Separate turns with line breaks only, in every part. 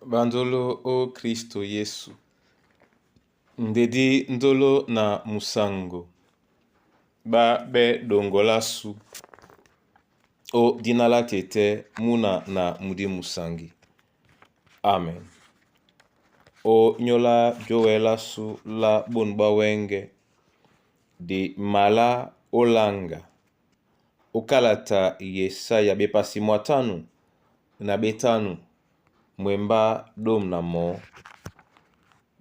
Bandolo o Kristo Yesu. Ndedi ndolo na musango. Ba be dongola su. O dinala tete muna na mudi musangi. Amen. O nyola joela su la bonba wenge. Di mala olanga. Okalata Yesaya bepasi mwatanu na betanu. Mwemba dom na mo.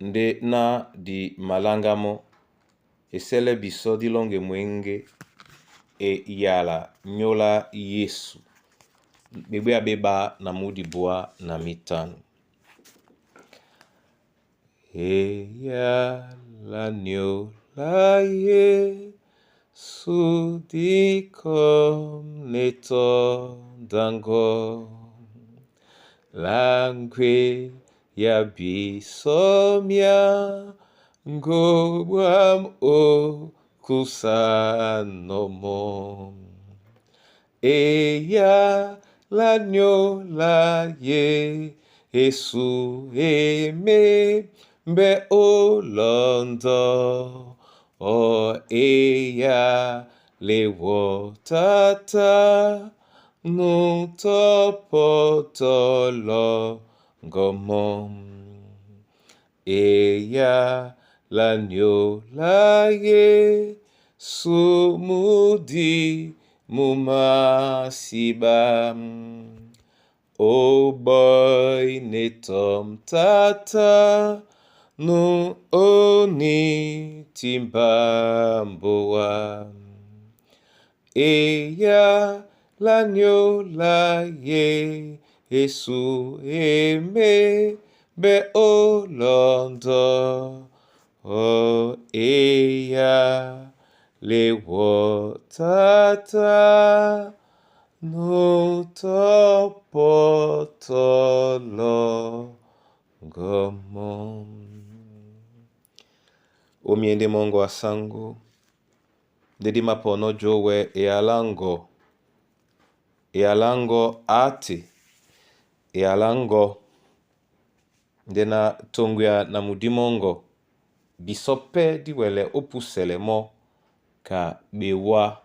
Nde na di malangamo esele biso di longe mwenge e yala nyola Yesu bebe abeba na mudi boa na mitanu. E yala nyola Yesu di kom neto dango langwe ya bisomia ngobwam o kusanomo eya lanyo la Yesu eme mbe olondo o eya lewo tata nutopotolo ngomom eya lanyo la Yesu mudi mumasiba o boy netom tata nu oni timbamboa eya lanyo la Yesu eme be olondo o eya lewo tata no topotolo ngomom. Omiende mongo asango dedi mapono jowe e alango ate e alango ndena tongwea na mudimongo bisope diwele opusele mo ka bewa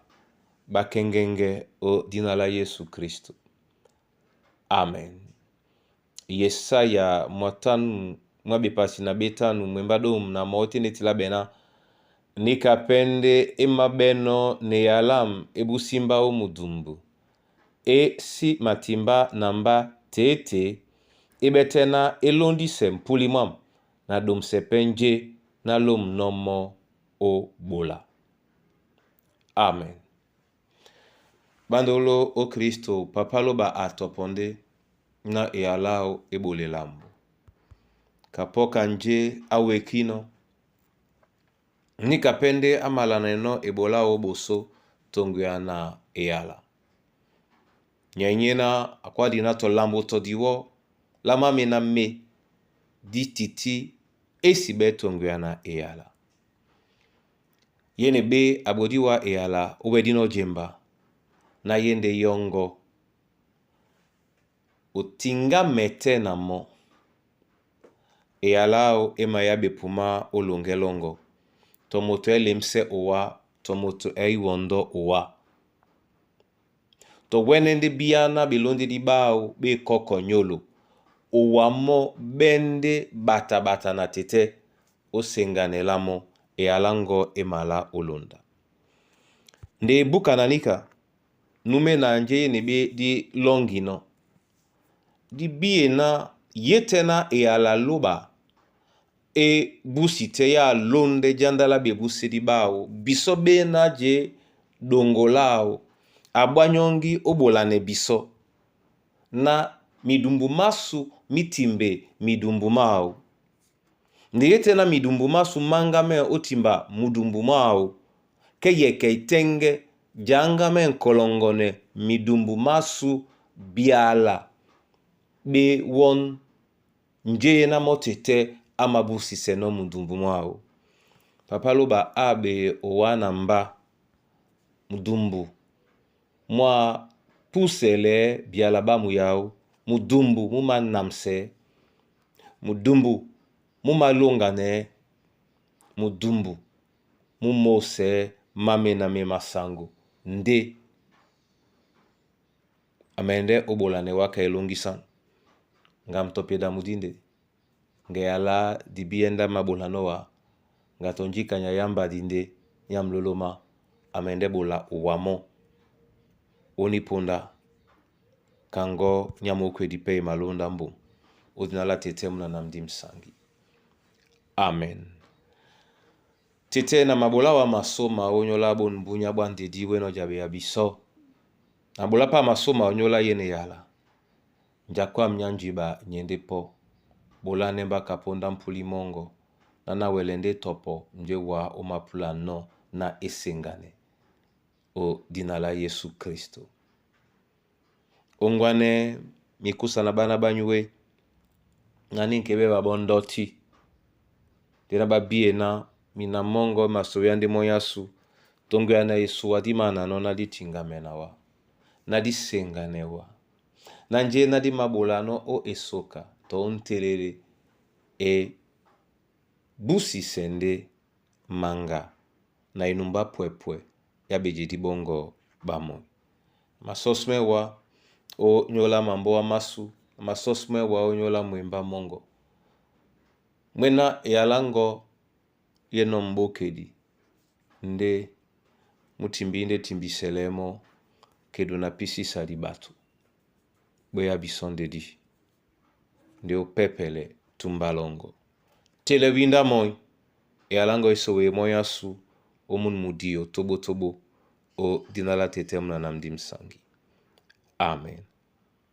bakengenge o dinala Yesu Kristo. Amen. Yesaya mwatanu mwabipasi na betanu mwembadom na maote netila bena nikapende emabeno ne yalam ebusimba o mudumbu e si matimba namba tete ebetena elondi sempuli mwam na dom sepenje na lom nomo o bola. Amen. Bandolo o Kristo papalo ba atoponde na ealao ebole lambo. Kapoka nje awekino. Nikapende amalaneno ebola o boso tongwea na eala. Nyanyena akwadi na to lambo to diwo. Lama mena me di titi esibe tongwea na eala. Yene be abodiwa eala obedino jemba. Na yende yongo. Otinga mete na mo. Ealao emayabe puma olongelongo. Tomoto elemse owa. Tomoto eiwondo owa. To wenende biyana belondi di bao be koko nyolo. Owa mo bende bata bata na tete. Osengane lamo ealango emala olonda. Nde buka nanika. Nume na nje nebe di longino. Di biye na yetena eala loba. E busite ya londe jandala be busi di bao. Biso be na je dongolao. Abanyongi obolane biso. Na midumbu masu mitimbe midumbu mao. Ndiyete na midumbu masu mangame otimba mudumbu mao. Keye keitenge jangame nkolongone midumbu masu biala. Be won nje na motete amabusi seno mudumbu mao. Papaloba abe owana mba mudumbu. Mwa pusele bialaba muyao mudumbu muma namse mudumbu mumalongane mudumbu mumose mamena me masango nde amende obolane waka elongisan ngam topeda mudinde ngeyala dibienda mabolano wa ngatonjika nyayamba dinde nyamloloma amende bola uwamo onipunda kango nyamokwe dipe malonda mbu odinala tete muna namdim sangi. Amen. Tete na mabola wa masoma onyola bon bunya bwande diwe no jabe abiso. Nabola pa masoma onyola yene yala. Njakwa mnyanjiba nyende po. Bola nemba kaponda mpuli mongo. Nana welende topo mjewa omapula no na esengane. O dinala Yesu Kristo. Ongwane mikusa na bana banywe. Nani nkebe babondoti. Dina babie na mina mongo masoyande moyasu. Tongo ya na Yesu wadimana no na ditingamena wa. Na disengane wa. Nanje na di mabolano o esoka. To ontelele. E busi sende manga. Na inumba pwepwe. Ya bejedi bongo bamo. Masosme wa o nyola mambo wa masu. Masosme wa o nyola mwemba mongo. Mwena yalango yeno mbokedi. Nde mutimbinde timbiselemo kedo na pisi salibatu. Boya bisonde di. Nde o pepele tumbalongo. Telewinda moi. Yalango isowe moyasu. Omun mudio tobo tobo. O dinala tete mna namdim sangi. Amen.